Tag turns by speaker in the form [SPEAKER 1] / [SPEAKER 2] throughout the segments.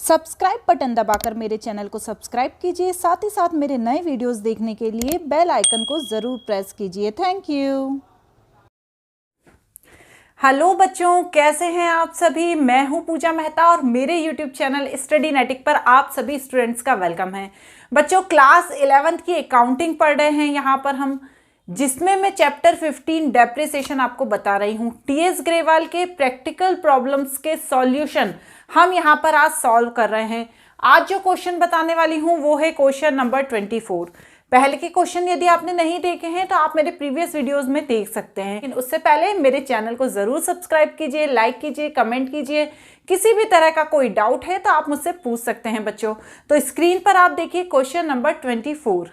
[SPEAKER 1] Subscribe button दबाकर मेरे channel को सब्सक्राइब कीजिए, साथ ही साथ मेरे नए वीडियोस देखने के लिए बेल आइकन को ज़रूर प्रेस कीजिए। Thank you.
[SPEAKER 2] हेलो बच्चों, कैसे हैं आप सभी। मैं हूं पूजा मेहता और मेरे यूट्यूब चैनल स्टडीनेटिक पर आप सभी स्टूडेंट्स का वेलकम है। बच्चों, क्लास 11th की अकाउंटिंग पढ़ रहे हैं यहाँ पर हम, जिसमें मैं चैप्टर 15 डेप्रिसिएशन आपको बता रही हूँ। टीएस ग्रेवाल के प्रैक्टिकल प्रॉब्लम्स के सॉल्यूशन हम यहाँ पर आज सॉल्व कर रहे हैं। आज जो क्वेश्चन बताने वाली हूँ वो है क्वेश्चन नंबर 24। पहले के क्वेश्चन यदि आपने नहीं देखे हैं तो आप मेरे प्रीवियस वीडियोस में देख सकते हैं, लेकिन उससे पहले मेरे चैनल को जरूर सब्सक्राइब कीजिए, लाइक कीजिए, कमेंट कीजिए। किसी भी तरह का कोई डाउट है तो आप मुझसे पूछ सकते हैं बच्चों। तो स्क्रीन पर आप देखिए question number 24।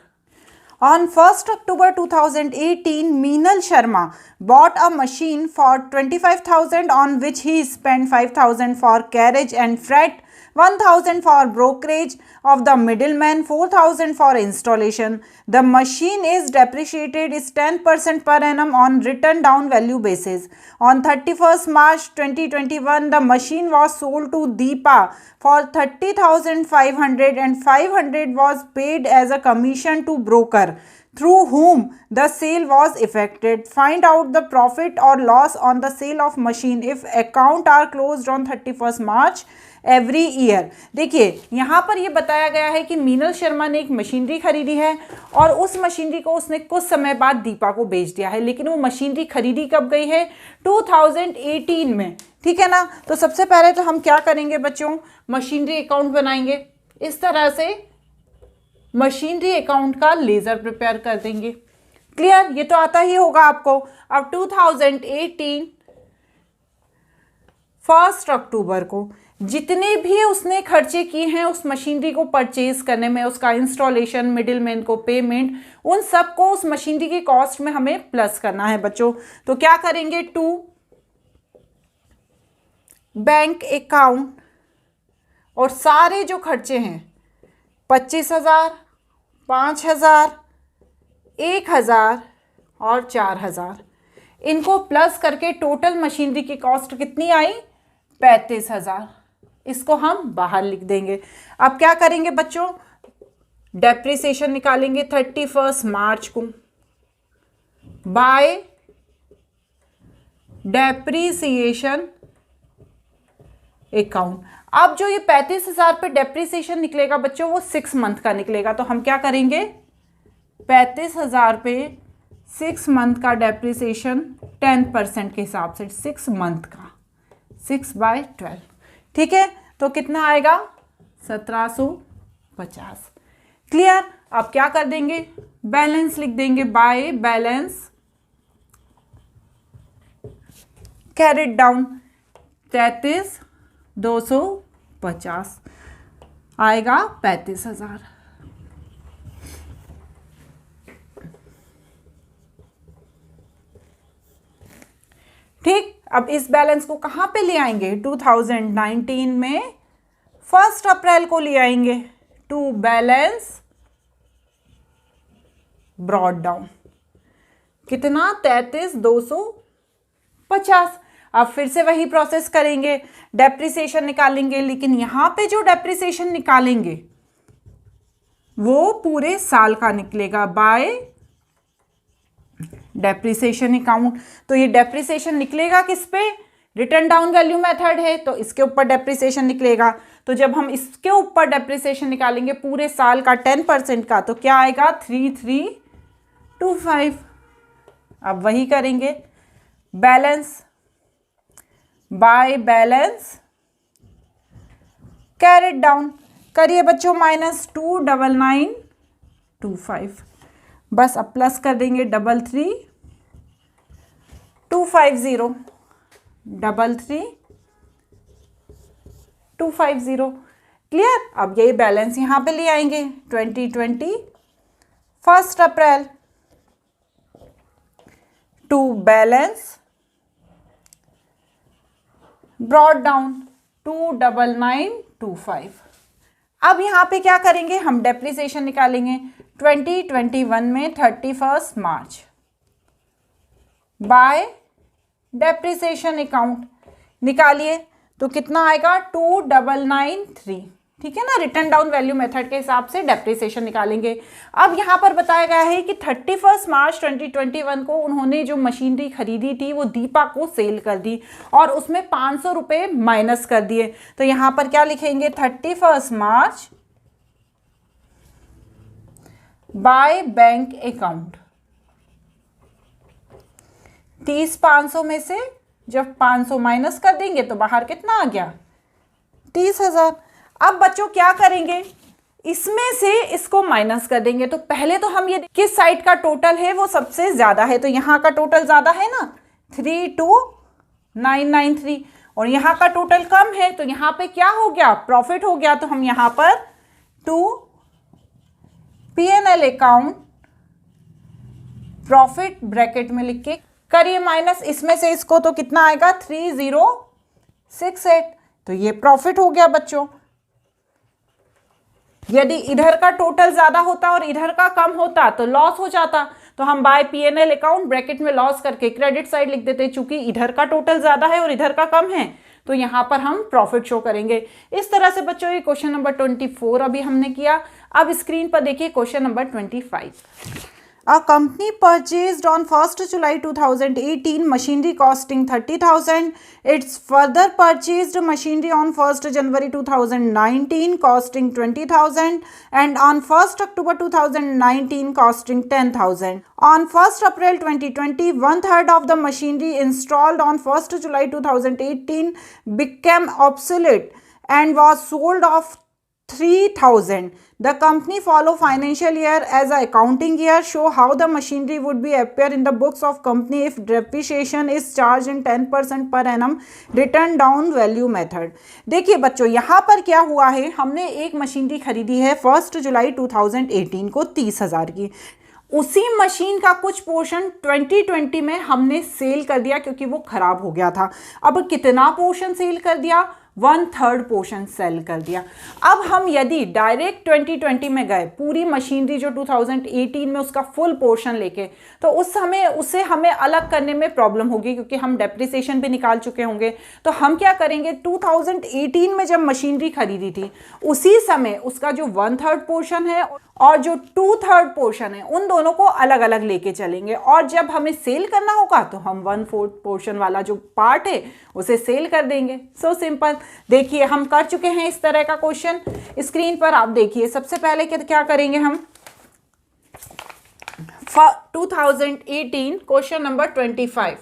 [SPEAKER 2] On 1st October 2018, Meenal Sharma bought a machine for 25,000 on which he spent 5,000 for carriage and freight, 1,000 for brokerage of the middleman, 4,000 for installation. The machine is depreciated is 10% per annum on written down value basis. On 31st March 2021, the machine was sold to Deepa for 30,500 and 500 was paid as a commission to broker through whom the sale was effected. Find out the profit or loss on the sale of machine if account are closed on 31st March every year. देखिए यहाँ पर ये बताया गया है कि मीनल शर्मा ने एक मशीनरी खरीदी है और उस मशीनरी को उसने कुछ समय बाद दीपा को बेच दिया है, लेकिन वो मशीनरी खरीदी कब गई है? 2018 में। ठीक है ना। तो सबसे पहले तो हम क्या करेंगे बच्चों, मशीनरी अकाउंट बनाएंगे। इस तरह से मशीनरी अकाउंट का लेजर प्रिपेयर कर देंगे। क्लियर? ये तो आता ही होगा आपको। अब 2018 1 अक्टूबर को जितने भी उसने खर्चे किए हैं उस मशीनरी को परचेज करने में, उसका इंस्टॉलेशन, मिडिलमैन को पेमेंट, उन सबको उस मशीनरी की कॉस्ट में हमें प्लस करना है बच्चों। तो क्या करेंगे? टू बैंक अकाउंट और सारे जो खर्चे हैं 25,000, 5,000, 1,000 और 4,000, इनको प्लस करके टोटल मशीनरी की कॉस्ट कितनी आई? 35,000। इसको हम बाहर लिख देंगे। अब क्या करेंगे बच्चों? डेप्रिसिएशन निकालेंगे 31 मार्च को बाय डेप्रिसिएशन अकाउंट। अब जो ये 35,000 पे डेप्रिसिएशन निकलेगा बच्चों वो 6 मंथ का निकलेगा। तो हम क्या करेंगे? 35,000 पे 6 मंथ का डेप्रिसिएशन 10% के हिसाब से 6 मंथ का 6/12। ठीक है, तो कितना आएगा? 1750। क्लियर? अब क्या कर देंगे? बैलेंस लिख देंगे बाय बैलेंस कैरिड डाउन 33,250 आएगा 35,000। ठीक, अब इस बैलेंस को कहां पे ले आएंगे? 2019 में 1 अप्रैल को ले आएंगे टू बैलेंस ब्रॉड डाउन। कितना? 33,250। अब फिर से वही प्रोसेस करेंगे, डेप्रिसिएशन निकालेंगे, लेकिन यहां पे जो डेप्रिसिएशन निकालेंगे वो पूरे साल का निकलेगा बाय डेप्रिसिएशन अकाउंट। तो ये डेप्रिसिएशन निकलेगा किस पे? रिटर्न डाउन वैल्यू मेथड है तो इसके ऊपर डेप्रिसिएशन निकलेगा। तो जब हम इसके ऊपर डेप्रिसिएशन निकालेंगे पूरे साल का 10% का, तो क्या आएगा? 3325। अब वही करेंगे, balance by balance carried down करिए बच्चों -29925। बस अब प्लस कर देंगे 33,250 33,250। क्लियर? अब यही बैलेंस यहां पे ले आएंगे 2020 1 अप्रैल टू बैलेंस ब्रॉड डाउन 29925। अब यहां पे क्या करेंगे? हम डेप्रिसिएशन निकालेंगे 2021 में 31 मार्च बाय डेप्रिसिएशन अकाउंट निकालिए। तो कितना आएगा 2993। ठीक है ना, रिटर्न डाउन वैल्यू मेथड के हिसाब से डेप्रिसिएशन निकालेंगे। अब यहाँ पर बताया गया है कि 31 मार्च 2021 को उन्होंने जो मशीनरी खरीदी थी वो दीपा को सेल कर दी और उसमें 500 रुपये माइनस कर दिए। तो यहाँ पर क्या लिखेंगे, 31 मार्च बाय बैंक अकाउंट। 30 500 में से जब 500 माइनस कर देंगे तो बाहर कितना आ गया, 30,000। अब बच्चों क्या करेंगे, इसमें से इसको माइनस कर देंगे। तो पहले तो हम ये किस साइड का टोटल है वो सबसे ज्यादा है, तो यहाँ का टोटल ज्यादा है ना 32,993 और यहाँ का टोटल कम है, तो यहाँ पे क्या हो गया, प्रॉफिट हो गया। तो हम यहाँ पर to P&L account profit bracket में लिख के करिए माइनस, इसमें से इसको तो कितना आएगा 3068, तो ये प्रॉफिट हो गया बच्चों। यदि इधर का टोटल ज्यादा होता और इधर का कम होता तो लॉस हो जाता, तो हम बाय P&L अकाउंट ब्रैकेट में लॉस करके क्रेडिट साइड लिख देते। चूंकि इधर का टोटल ज्यादा है और इधर का कम है तो यहां पर हम प्रॉफिट शो करेंगे। इस तरह से बच्चों ये क्वेश्चन नंबर 24 अभी हमने किया। अब स्क्रीन पर देखिए question number 25। A company purchased on 1st July 2018 machinery costing 30,000. It's further purchased machinery on 1st January 2019 costing 20,000 and on 1st October 2019 costing 10,000. On 1st April 2020, 1/3 of the machinery installed on 1st July 2018 became obsolete and was sold off 3,000. The company follow financial year as a accounting year. Show how the machinery would be appear in the books of company if depreciation is charged in 10% per annum. Return down value method. देखिए बच्चों यहाँ पर क्या हुआ है, हमने एक machinery खरीदी है 1 जुलाई 2018 को 30,000 की। उसी मशीन का कुछ पोर्शन 2020 में हमने सेल कर दिया क्योंकि वो खराब हो गया था। अब कितना पोर्शन सेल कर दिया, 1/3 पोर्शन सेल कर दिया। अब हम यदि डायरेक्ट 2020 में गए, पूरी मशीनरी जो 2018 में उसका फुल पोर्शन लेके, तो उस समय उसे हमें अलग करने में प्रॉब्लम होगी क्योंकि हम डेप्रिसिएशन भी निकाल चुके होंगे। तो हम क्या करेंगे, 2018 में जब मशीनरी खरीदी थी उसी समय उसका जो 1/3 पोर्शन है और जो 2/3 पोर्शन है उन दोनों को अलग अलग लेके चलेंगे और जब हमें सेल करना होगा तो हम 1/4 पोर्शन वाला जो पार्ट है उसे सेल कर देंगे। So simple. देखिए हम कर चुके हैं इस तरह का क्वेश्चन। स्क्रीन पर आप देखिए, सबसे पहले क्या करेंगे हम, 2018 क्वेश्चन नंबर 25।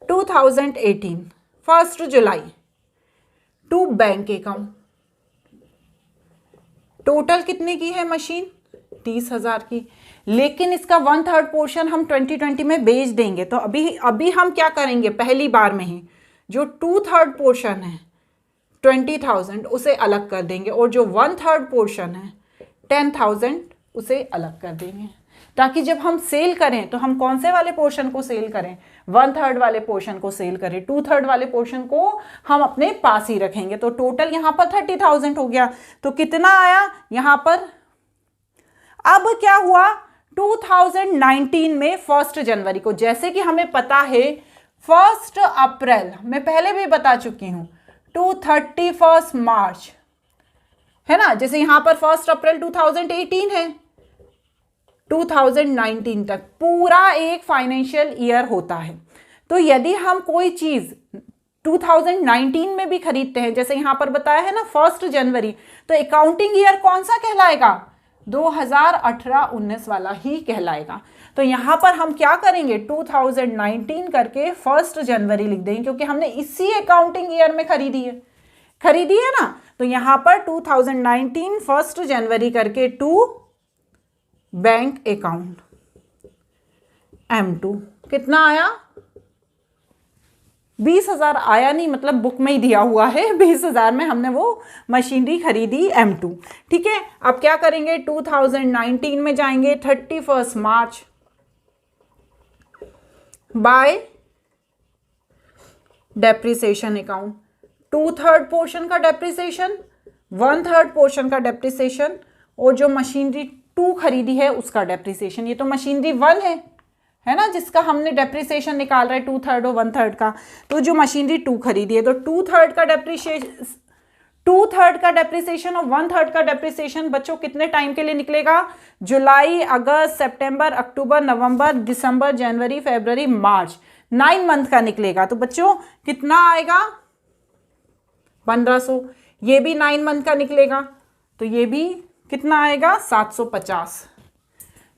[SPEAKER 2] 2018 1 जुलाई टू बैंक अकाउंट। टोटल कितने की है मशीन, 30,000 की, लेकिन इसका 1/3 पोर्शन हम 2020 में बेच देंगे। तो अभी हम क्या करेंगे, पहली बार में ही जो 2/3 पोर्शन है 20,000 उसे अलग कर देंगे और जो 1/3 पोर्शन है 10,000 उसे अलग कर देंगे, ताकि जब हम सेल करें तो हम कौन से वाले पोर्शन को सेल करें, 1/3 वाले पोर्शन को सेल करें। 2/3 वाले पोर्शन को हम अपने पास ही रखेंगे। तो टोटल यहाँ पर 30,000 हो गया। तो कितना आया यहाँ पर, अब क्या हुआ, 2019 में 1 जनवरी को, जैसे कि हमें पता है 1 अप्रैल, मैं पहले भी बता चुकी हूं, टू 31 मार्च है ना, जैसे यहां पर 1 अप्रैल 2018 है, 2019 तक पूरा एक फाइनेंशियल ईयर होता है। तो यदि हम कोई चीज 2019 में भी खरीदते हैं, जैसे यहां पर बताया है ना 1 जनवरी, तो अकाउंटिंग ईयर कौन सा कहलाएगा, 2018-19 वाला ही कहलाएगा। तो यहां पर हम क्या करेंगे, 2019 करके 1 जनवरी लिख देंगे क्योंकि हमने इसी अकाउंटिंग ईयर में खरीदी है ना। तो यहां पर 2019 1 जनवरी करके टू बैंक अकाउंट M2 कितना आया, 20,000 आया नहीं, मतलब बुक में ही दिया हुआ है 20,000 में हमने वो मशीनरी खरीदी M2। ठीक है, अब क्या करेंगे, 2019 में जाएंगे 31 मार्च बाय डेप्रिसिएशन अकाउंट, 2/3 पोर्शन का डेप्रिसिएशन, 1/3 पोर्शन का डेप्रिसिएशन और जो मशीनरी 2 खरीदी है उसका डेप्रिसिएशन। ये तो मशीनरी 1 है ना, जिसका हमने डेप्रिसिएशन निकाल रहे 2/3 और 1/3 का। तो जो मशीनरी 2 खरीदी है तो 2/3 का 2/3 का डेप्रिसिएशन और 1/3 का डेप्रिसिएशन बच्चों कितने टाइम के लिए निकलेगा? जुलाई, अगस्त, सितंबर, अक्टूबर, नवंबर, दिसंबर, जनवरी, फरवरी, मार्च, 9 मंथ का निकलेगा। तो बच्चों कितना आएगा? 1500। ये भी 9 मंथ का निकलेगा, तो ये भी कितना आएगा? 750।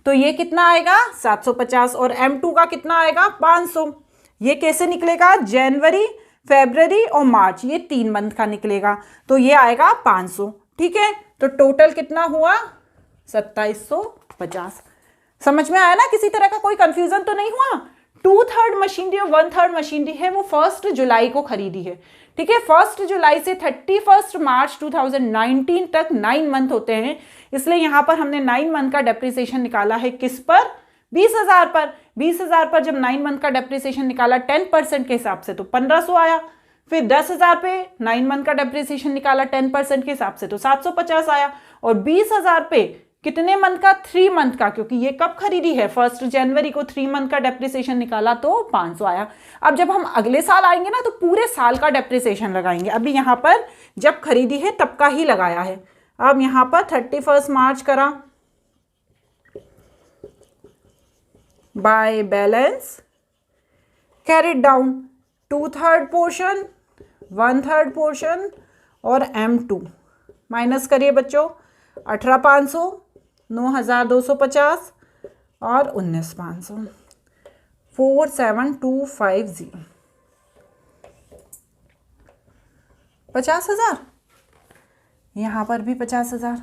[SPEAKER 2] तो ये कितना आएगा? 750। और M2 का कितना आएगा? 500। ये कैसे निकलेगा? जनवरी, फरवरी और मार्च, ये 3 मंथ का निकलेगा, तो ये आएगा 500। ठीक है, तो टोटल कितना हुआ? 2750। समझ में आया ना? किसी तरह का कोई कंफ्यूजन तो नहीं हुआ? 2/3 मशीनरी और 1/3 मशीनरी है वो 1 जुलाई को खरीदी है। ठीक है, 1 जुलाई से 31 मार्च 2019 तक 9 मंथ होते हैं, इसलिए यहां पर हमने 9 मंथ का डेप्रिसिएशन निकाला है। किस पर? 20,000 पर। 20,000 पर जब 9 मंथ का डेप्रिसिएशन निकाला 10% के हिसाब से तो 1500 आया। फिर 10,000 पे 9 मंथ का डेप्रिसिएशन निकाला 10% के हिसाब से तो 750 आया। और 20,000 पे कितने मंथ का? 3 मंथ का, क्योंकि ये कब खरीदी है? 1 जनवरी को 3 मंथ का डेप्रिसिएशन निकाला तो 500 आया। अब जब हम अगले साल आएंगे ना तो पूरे साल का डेप्रिसिएशन लगाएंगे। अभी यहाँ पर जब खरीदी है तब का ही लगाया है। अब यहाँ पर 31 मार्च करा, by balance carried down, 2/3 portion, 1/3 portion और M2 माइनस करिए बच्चों। 18,500, 9,250 और 19,500, 47,250, 50,000। यहां पर भी 50,000।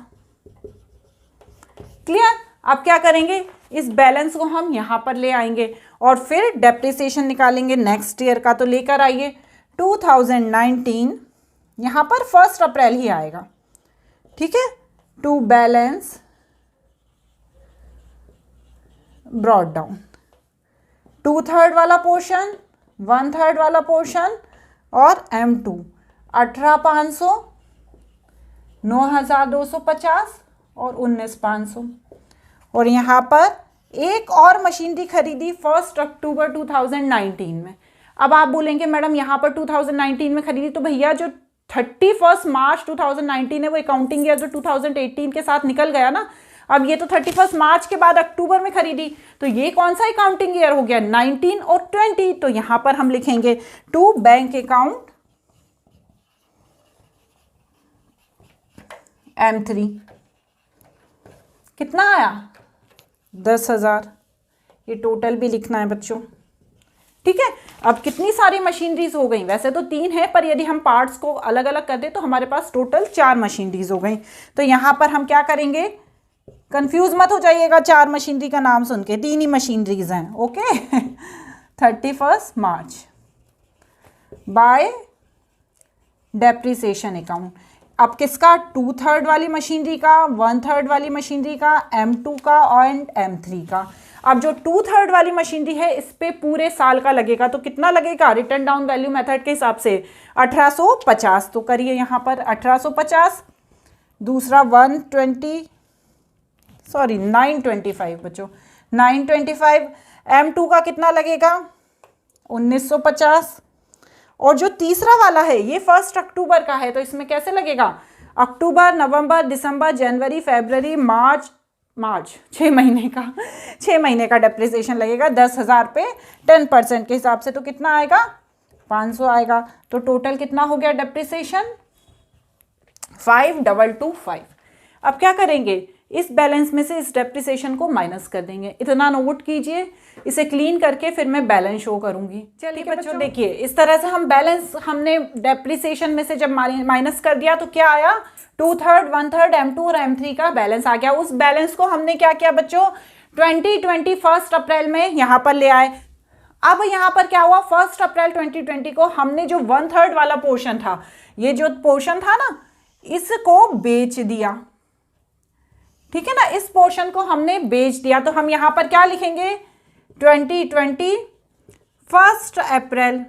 [SPEAKER 2] क्लियर? अब क्या करेंगे? इस बैलेंस को हम यहां पर ले आएंगे और फिर डेप्रिसिएशन निकालेंगे नेक्स्ट ईयर का। तो लेकर आइए 2019, यहां पर 1 अप्रैल ही आएगा। ठीक है, टू बैलेंस ब्रॉट डाउन, 2/3 वाला पोर्शन, 1/3 वाला पोर्शन और M2, 18,500, 9,250 और 19,500। और यहाँ पर एक और मशीनरी खरीदी 1 अक्टूबर 2019 में। अब आप बोलेंगे मैडम यहाँ पर 2019 में खरीदी, तो भैया जो 31 मार्च 2019 है वो अकाउंटिंग ईयर जो 2018 के साथ निकल गया ना। अब ये तो 31 मार्च के बाद अक्टूबर में खरीदी, तो ये कौन सा अकाउंटिंग ईयर हो गया? 19 और 20। तो यहां पर हम लिखेंगे टू बैंक अकाउंट M3। कितना आया? 10,000। ये टोटल भी लिखना है बच्चों। ठीक है, अब कितनी सारी मशीनरीज हो गई? वैसे तो 3 है, पर यदि हम पार्ट्स को अलग अलग कर दे तो हमारे पास टोटल 4 मशीनरीज हो गई। तो यहां पर हम क्या करेंगे? कंफ्यूज मत हो जाइएगा 4 मशीनरी का नाम सुन के, 3 ही मशीनरीज हैं। ओके 31 मार्च बाय डेप्रिसिएशन अकाउंट। अब किसका? 2/3 वाली मशीनरी का, 1/3 वाली मशीनरी का, M2 का और M3 का। अब जो 2/3 वाली मशीनरी है इस पे पूरे साल का लगेगा, तो कितना लगेगा? रिटर्न डाउन वैल्यू मेथड के हिसाब से 1850। तो करिए यहाँ पर 1850। दूसरा 925 बच्चों, 925। M2 का कितना लगेगा? 1950। और जो तीसरा वाला है ये 1 अक्टूबर का है, तो इसमें कैसे लगेगा? अक्टूबर, नवंबर, दिसंबर, जनवरी, फरवरी, मार्च 6 महीने का डेप्रिसिएशन लगेगा 10,000 पे 10% के हिसाब से। तो कितना आएगा? 500 आएगा। तो टोटल कितना हो गया डेप्रिसिएशन? 5225। अब क्या करेंगे? इस बैलेंस में से इस डेप्रिसिएशन को माइनस कर देंगे। इतना नोट कीजिए, इसे क्लीन करके फिर मैं बैलेंस शो करूंगी। चलिए बच्चों देखिए, इस तरह से हम बैलेंस, हमने डेप्रिसिएशन में से जब माइनस कर दिया तो क्या आया? 2/3, 1/3 M2 और M3 का बैलेंस आ गया। उस बैलेंस को हमने क्या किया बच्चों? 2020 1 अप्रैल में यहाँ पर ले आए। अब यहाँ पर क्या हुआ? 1 अप्रैल 2020 को हमने जो 1/3 वाला पोर्शन था, ये जो पोर्शन था ना, इसको बेच दिया। ठीक है ना, इस पोर्शन को हमने बेच दिया। तो हम यहां पर क्या लिखेंगे? 2020 1 अप्रैल।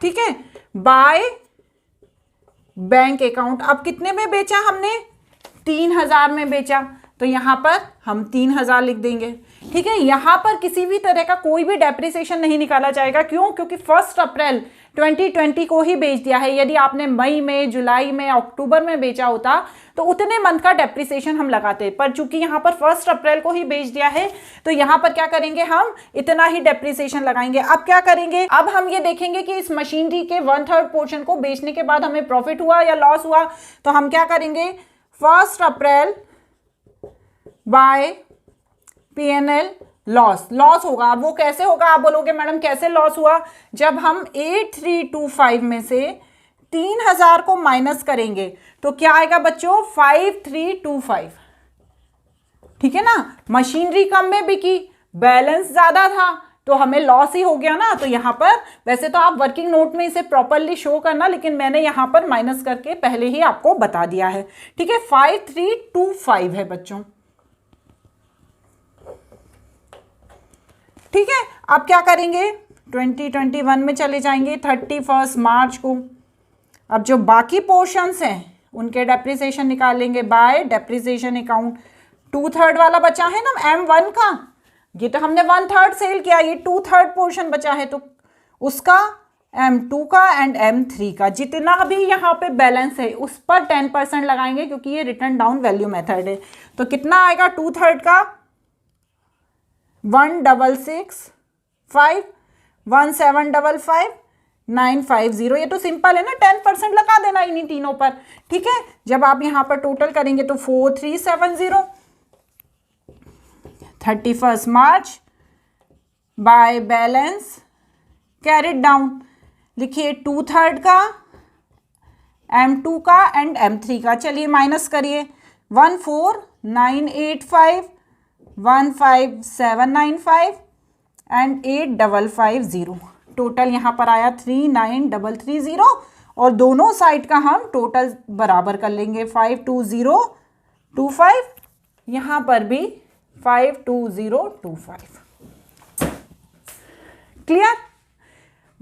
[SPEAKER 2] ठीक है, बाय बैंक अकाउंट। अब कितने में बेचा हमने? 3,000 में बेचा, तो यहां पर हम 3,000 लिख देंगे। ठीक है, यहां पर किसी भी तरह का कोई भी डेप्रिसिएशन नहीं निकाला जाएगा। क्यों? क्योंकि 1 अप्रैल 2020 को ही बेच दिया है। यदि आपने मई में, जुलाई में, अक्टूबर में बेचा होता तो उतने मंथ का डेप्रिसिएशन हम लगाते, पर चूंकि यहाँ पर 1 अप्रैल को ही बेच दिया है तो यहाँ पर क्या करेंगे, हम इतना ही डेप्रिसिएशन लगाएंगे। अब क्या करेंगे, अब हम ये देखेंगे कि इस मशीनरी के 1/3 पोर्शन को बेचने के बाद हमें प्रॉफिट हुआ या लॉस हुआ। तो हम क्या करेंगे, 1 अप्रैल बाय P&L लॉस होगा। अब वो कैसे होगा, आप बोलोगे मैडम कैसे लॉस हुआ, जब हम 8325 में से 3000 को माइनस करेंगे तो क्या आएगा बच्चों, 5325। ठीक है ना, मशीनरी कम में बिकी, बैलेंस ज्यादा था तो हमें लॉस ही हो गया ना। तो यहां पर वैसे तो आप वर्किंग नोट में इसे प्रॉपरली शो करना, लेकिन मैंने यहां पर माइनस करके पहले ही आपको बता दिया है। ठीक है, 5325 है बच्चों। ठीक है, अब क्या करेंगे, 2021 में चले जाएंगे 31 मार्च को। अब जो बाकी पोर्शंस हैं उनके डेप्रिसिएशन निकालेंगे बाय डेप्रिसिएशन अकाउंट। 2/3 वाला बचा है ना M1 का, ये तो हमने 1/3 सेल किया, ये 2/3 पोर्शन बचा है तो उसका, M2 का एंड M3 का, जितना भी यहाँ पे बैलेंस है उस पर 10% लगाएंगे क्योंकि ये रिटर्न डाउन वैल्यू मेथड है। तो कितना आएगा 2/3 का, 1665, 1755, 950। ये तो सिंपल है ना, 10% लगा देना इन्हीं तीनों पर। ठीक है, जब आप यहां पर टोटल करेंगे तो 4370, 31 मार्च बाय बैलेंस कैरिड डाउन, लिखिए 2/3 का, M2 का एंड M3 का। चलिए माइनस करिए, 14985, 15795 एंड 8550। टोटल यहाँ पर आया 39330 और दोनों साइड का हम टोटल बराबर कर लेंगे, 52025, यहाँ पर भी 52025। क्लियर,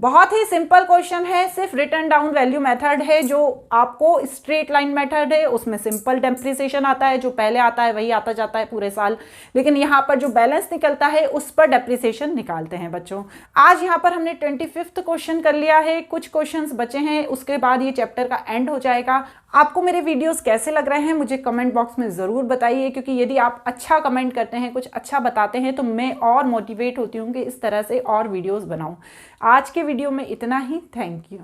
[SPEAKER 2] बहुत ही सिंपल क्वेश्चन है, सिर्फ रिटर्न डाउन वैल्यू मेथड है। जो आपको स्ट्रेट लाइन मेथड है उसमें सिंपल डेप्रिसिएशन आता है, जो पहले आता है वही आता जाता है पूरे साल, लेकिन यहाँ पर जो बैलेंस निकलता है उस पर डेप्रिसिएशन निकालते हैं बच्चों। आज यहाँ पर हमने 25वां क्वेश्चन कर लिया है, कुछ क्वेश्चंस बचे हैं, उसके बाद ये चैप्टर का एंड हो जाएगा। आपको मेरे वीडियोस कैसे लग रहे हैं मुझे कमेंट बॉक्स में ज़रूर बताइए, क्योंकि यदि आप अच्छा कमेंट करते हैं, कुछ अच्छा बताते हैं तो मैं और मोटिवेट होती हूँ कि इस तरह से और वीडियोस बनाऊँ। आज के वीडियो में इतना ही, थैंक यू।